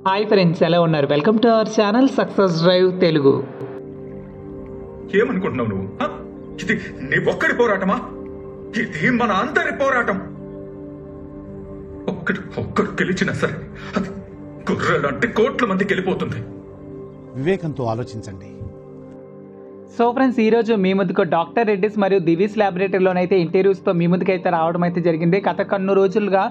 Hi friends, ఎలా ఉన్నారు? Welcome to our channel success drive Telugu. ఏమనుకుంటున్నావు నువ్వు? ఇది నీ ఒక్కడి పోరాటమా? ఇది మన అందరి పోరాటం. ఒక్కడు గెలిచినా సరే అది గుర్రెలంటే కోట్ల మందికి వెళ్ళిపోతుంది. వివేకంతో ఆలోచించండి. సో ఫ్రెండ్స్, ఈరోజు మీ ముందుకు డాక్టర్ రెడ్డిస్ మరియు దివీస్ ల్యాబొరేటరీలోనైతే ఇంటర్వ్యూస్తో మీ ముందుకైతే రావడం అయితే జరిగింది. గత కొన్ని రోజులుగా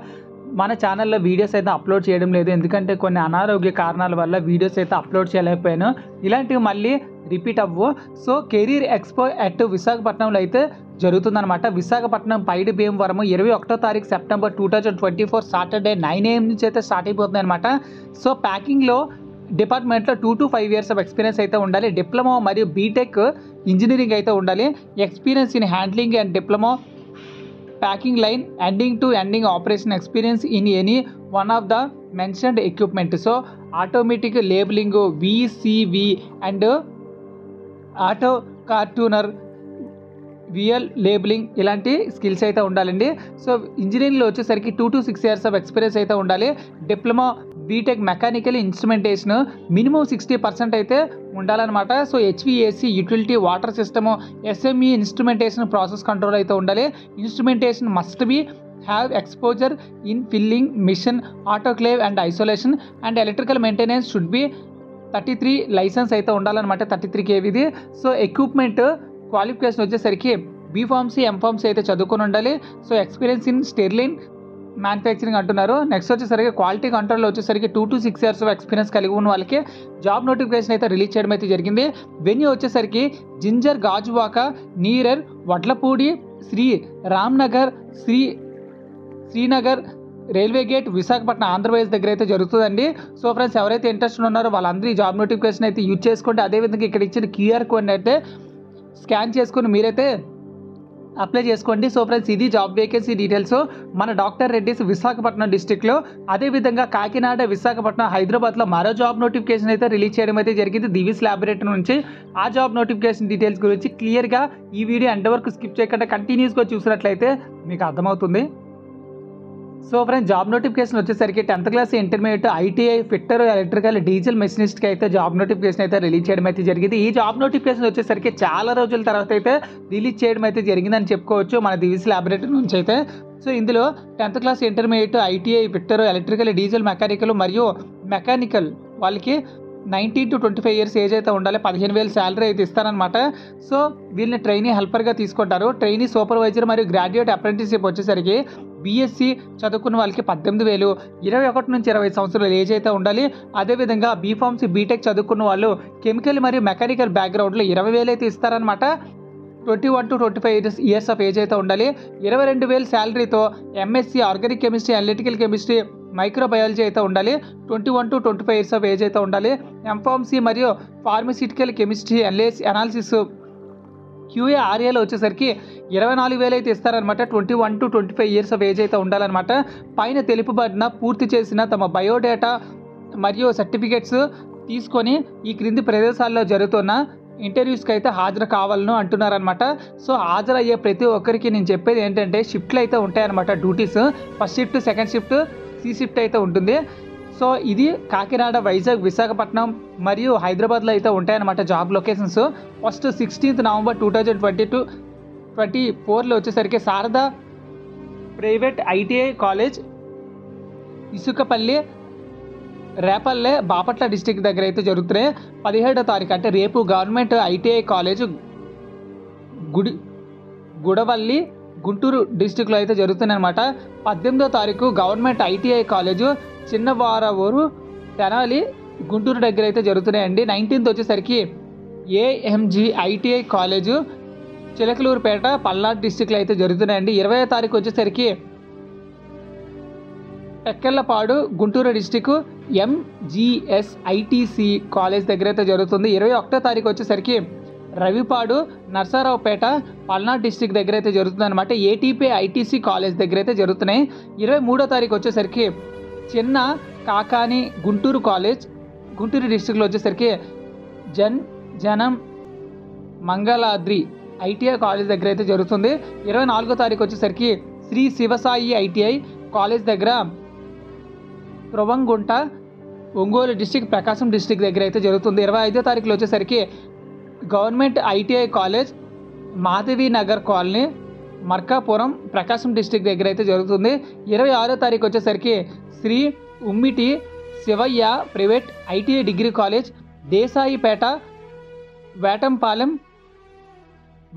మన ఛానల్లో వీడియోస్ అయితే అప్లోడ్ చేయడం లేదు, ఎందుకంటే కొన్ని అనారోగ్య కారణాల వల్ల వీడియోస్ అయితే అప్లోడ్ చేయలేకపోయాను. ఇలాంటివి మళ్ళీ రిపీట్ అవ్వు. సో కెరీర్ ఎక్స్పో అట్ విశాఖపట్నంలో అయితే జరుగుతుందన్నమాట. విశాఖపట్నం పైడి భీమవరం 21వ తారీఖు సెప్టెంబర్ 2024 సాటర్డే 9 AM నుంచి అయితే స్టార్ట్ అయిపోతుంది అనమాట. సో ప్యాకింగ్లో డిపార్ట్మెంట్లో 2 to 5 years ఆఫ్ ఎక్స్పీరియన్స్ అయితే ఉండాలి. డిప్లొమా మరియు బీటెక్ ఇంజనీరింగ్ అయితే ఉండాలి. Experience in handling and diploma packing line ending to ending operation experience in any one of the mentioned equipment. So automatic labelling, VCV and auto cartoner, VL labelling ఇలాంటి skills అయితే ఉండాలండి. So ఇంజనీరింగ్లో వచ్చేసరికి 2 to 6 years of experience అయితే ఉండాలి. Diploma BTech mechanical instrumentation minimum 60% అయితే ఉండాలన్నమాట. So HVAC utility water system, SME instrumentation process control అయితే ఉండాలి. Instrumentation must be have exposure in filling machine, autoclave and isolation and electrical maintenance should be 33 license అయితే ఉండాలన్నమాట, 33 kVది. So equipment qualification వచ్చేసరికి B pharmacy, M pharmacy అయితే చదువుకొని ఉండాలి. So experience in sterile manufacturing అంటున్నారు. నెక్స్ట్ వచ్చేసరికి క్వాలిటీ కంట్రోల్లో వచ్చేసరికి 2 to 6 years ఆఫ్ ఎక్స్పీరియన్స్ కలిగి ఉన్న వాళ్ళకి జాబ్ నోటిఫికేషన్ అయితే రిలీజ్ చేయడం అయితే జరిగింది. వెన్యూ వచ్చేసరికి ginger Gajuwaka nearer Vadlapudi Shri Ramnagar Srinagar railway gate Visakhapatnam Andhra Pradesh దగ్గర అయితే జరుగుతుందండి. సో ఫ్రెండ్స్, ఎవరైతే ఇంట్రెస్ట్ ఉన్నారో వాళ్ళందరూ ఈ జాబ్ నోటిఫికేషన్ అయితే యూజ్ చేసుకోండి. అదేవిధంగా ఇక్కడ ఇచ్చిన క్యూఆర్ కోడ్ అయితే స్కాన్ చేసుకుని మీరైతే అప్లై చేసుకోండి. సో ఫ్రెండ్స్, ఇది జాబ్ వేకెన్సీ డీటెయిల్స్ మన డాక్టర్ రెడ్డిస్ విశాఖపట్నం డిస్టిక్లో. అదేవిధంగా కాకినాడ, విశాఖపట్నం, హైదరాబాద్లో మరో జాబ్ నోటిఫికేషన్ అయితే రిలీజ్ చేయడం అయితే జరిగింది దివీస్ ల్యాబొరేటరీ నుంచి. ఆ జాబ్ నోటిఫికేషన్ డీటెయిల్స్ గురించి క్లియర్గా ఈ వీడియో ఎండ్ వరకు స్కిప్ చేయకుండా కంటిన్యూస్గా చూసినట్లయితే మీకు అర్థమవుతుంది. సో ఫ్రెండ్స్, జాబ్ నోటిఫికేషన్ వచ్చేసరికి 10th class intermediate ITI fitter electrical diesel మెషినిస్ట్కి అయితే జాబ్ నోటిఫికేషన్ అయితే రిలీజ్ చేయడం అయితే జరిగింది. ఈ జాబ్ నోటిఫికేషన్ వచ్చేసరికి చాలా రోజుల తర్వాత అయితే రిలీజ్ చేయడం అయితే జరిగిందని చెప్పుకోవచ్చు మన దివీస్ ల్యాబొరేటరీ నుంచి అయితే. సో ఇందులో 10th class intermediate ITI fitter electrical diesel mechanical మరియు మెకానికల్ వాళ్ళకి 19 to 25 years ఏజ్ అయితే ఉండాలి. 15,000 శాలరీ అయితే ఇస్తారనమాట. సో వీళ్ళని ట్రైనీ హెల్పర్గా తీసుకుంటారు. ట్రైనీ సూపర్వైజర్ మరియు గ్రాడ్యుయేట్ అప్రెంటిస్షిప్ వచ్చేసరికి బీఎస్సీ చదువుకున్న వాళ్ళకి 18,000, 21 నుంచి 25 సంవత్సరాలు ఏజ్ అయితే ఉండాలి. అదేవిధంగా బీఫార్మసీ బీటెక్ చదువుకున్న వాళ్ళు కెమికల్ మరియు మెకానికల్ బ్యాక్గ్రౌండ్లో 20,000 అయితే ఇస్తారనమాట. 21 to 25 years ఆఫ్ ఏజ్ అయితే ఉండాలి. 22,000 శాలరీతో MSc organic chemistry, analytical chemistry, microbiology అయితే ఉండాలి. 21 to 25 years ఆఫ్ ఏజ్ అయితే ఉండాలి. ఎంఫార్మసీ మరియు ఫార్మస్యూటికల్ కెమిస్ట్రీ అనాలిసిస్ QA/RAలో వచ్చేసరికి 24,000 అయితే ఇస్తారనమాట. 21 to 25 years ఆఫ్ ఏజ్ అయితే ఉండాలన్నమాట. పైన తెలుపబడిన పూర్తి చేసిన తమ బయోడేటా మరియు సర్టిఫికేట్స్ తీసుకొని ఈ క్రింది ప్రదేశాల్లో జరుగుతున్న ఇంటర్వ్యూస్కి అయితే హాజరు కావాలను అంటున్నారనమాట. సో హాజరయ్యే ప్రతి ఒక్కరికి నేను చెప్పేది ఏంటంటే షిఫ్ట్లు అయితే ఉంటాయన్నమాట. Duties first shift, second shift, C shift అయితే ఉంటుంది. సో ఇది కాకినాడ, వైజాగ్, విశాఖపట్నం మరియు హైదరాబాద్లో అయితే ఉంటాయన్నమాట job locations. First 16th November 2024లో వచ్చేసరికి Sharada private ITI college Isukapalli, Repalle, Bapatla district దగ్గర అయితే జరుగుతున్నాయి. 17వ తారీఖు అంటే రేపు government ITI college Gudavalli, Guntur డిస్టిక్లో అయితే జరుగుతున్నాయి అనమాట. 18వ తారీఖు government ITI college Chinnavaravuru, Tenali, Guntur దగ్గర అయితే జరుగుతున్నాయండి. 19th వచ్చేసరికి AMG ITI college Chilakaluripet, Palnadu డిస్టిక్లో అయితే జరుగుతున్నాయండి. 20వ తారీఖు వచ్చేసరికి Tekkellapadu, Guntur district MGSITC college దగ్గర అయితే జరుగుతుంది. 21వ తారీఖు వచ్చేసరికి రవిపాడు, నర్సారావుపేట, పల్నాడు డిస్టిక్ దగ్గర అయితే జరుగుతుంది అనమాట. ఏటీపీ ఐటీసీ కాలేజ్ దగ్గర అయితే జరుగుతున్నాయి. 23వ తారీఖు వచ్చేసరికి చిన్న కాకాని గుంటూరు కాలేజ్, గుంటూరు డిస్టిక్లో వచ్చేసరికి జనం మంగళాద్రి ఐటీఐ కాలేజ్ దగ్గర అయితే జరుగుతుంది. 24వ తారీఖు వచ్చేసరికి శ్రీ శివసాయి ఐటీఐ కాలేజ్ దగ్గర ప్రొవంగుంట ఒంగోలు డిస్టిక్ ప్రకాశం డిస్టిక్ దగ్గర అయితే జరుగుతుంది. 25వ తారీఖులో వచ్చేసరికి government ITI college Madhavi Nagar colony Markapuram Prakasam district దగ్గర అయితే జరుగుతుంది. 26వ తారీఖు వచ్చేసరికి Sri Ummiti Sivayya private ITI degree college Desaipeta Vetampalem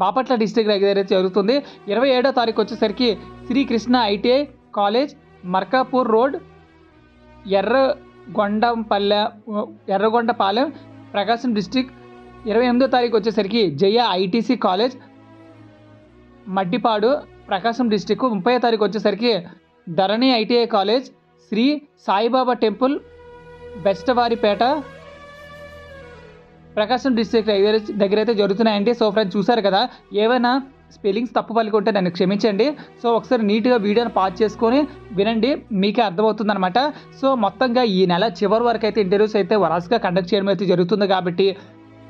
Bapatla district దగ్గర అయితే జరుగుతుంది. 27వ తారీఖు వచ్చేసరికి Srikrishna ITI college Markapur road Yerragondapalem Prakasam district. 28వ తారీఖు వచ్చేసరికి Jaya ITC college Maddipadu Prakasam district. 30వ తారీఖు వచ్చేసరికి Dharani ITI college Shri Saibaba temple బెస్టవారిపేట ప్రకాశం డిస్ట్రిక్ట్ దగ్గర అయితే జరుగుతున్నాయండి. సో ఫ్రెండ్స్ చూసారు కదా, ఏవైనా స్పెల్లింగ్స్ తప్పు పలుకుంటే నన్ను క్షమించండి. సో ఒకసారి నీట్గా వీడియోని పాజ్ చేసుకొని వినండి, మీకే అర్థమవుతుంది అనమాట. సో మొత్తంగా ఈ నెల చివరి వరకు అయితే ఇంటర్వ్యూస్ అయితే వరాస్గా కండక్ట్ చేయడం అయితే జరుగుతుంది. కాబట్టి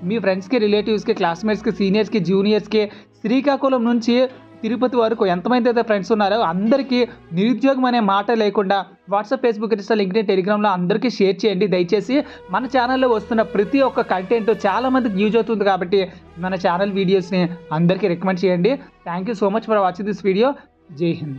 మీ ఫ్రెండ్స్కి, రిలేటివ్స్కి, క్లాస్మేట్స్కి, సీనియర్స్కి, జూనియర్స్కి శ్రీకాకుళం నుంచి తిరుపతి వరకు ఎంతమంది అయితే ఫ్రెండ్స్ ఉన్నారో అందరికీ నిరుద్యోగం అనే మాట లేకుండా వాట్సాప్, ఫేస్బుక్, ఇన్స్టా, లింక్డ్ఇన్, టెలిగ్రామ్లో అందరికీ షేర్ చేయండి. దయచేసి మన ఛానల్లో వస్తున్న ప్రతి ఒక్క కంటెంట్ చాలామందికి యూజ్ అవుతుంది. కాబట్టి మన ఛానల్ వీడియోస్ని అందరికీ రికమెండ్ చేయండి. Thank you so much for watching this video. జై హింద్.